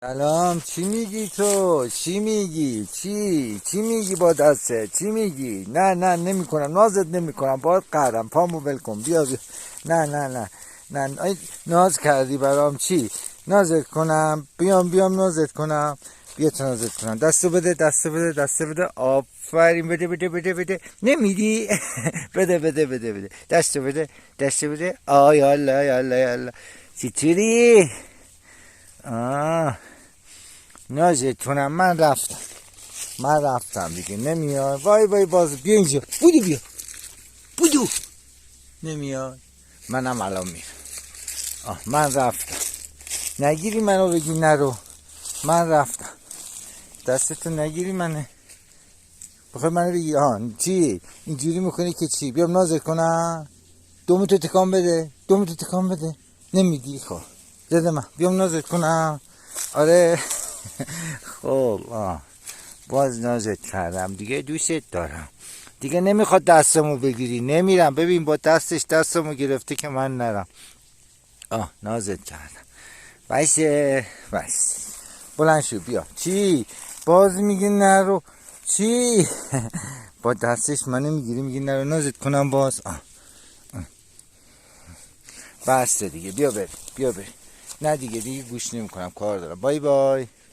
سلام. چی میگی تو؟ چی میگی؟ چی میگی با دسته؟ چی میگی؟ نه نمیکنم، نازت نمیکنم، باید قهرم، پامو ول کن، بیا. نه ناز کردی برام، چی نازت کنم؟ بیام نازت کنم، بیا تو نازت کنم. دستو بده. آفرین، بده نمیدی؟ بده دستو بده. یالا چطوری؟ نازت کنم. من رفتم دیگه، نمیاد. وای باز بیا اینجا، بودو نمیاد. منم الان میرم. من رفتم، نگیری منو بگی نرو. من رفتم، دستتو نگیری منه، بخوای منو بگی چی اینجوری میکنی که چی؟ بیام نازت کنم؟ دومتو تکان بده. نمیدی؟ خب زده من بیام نازت کنم. آره. خب باز نازت کردم دیگه، دوست دارم دیگه. نمیخواد دستمو بگیری، نمیرم. ببین با دستمو گرفته که من نرم. نازت کردم. بس بلند شو بیا. چی باز میگه نرو؟ چی؟ با دستش منو میگیری میگی نرو نازت کنم باز. بسته دیگه، بیا بریم. نه دیگه گوش نمیکنم، کار دارم. بای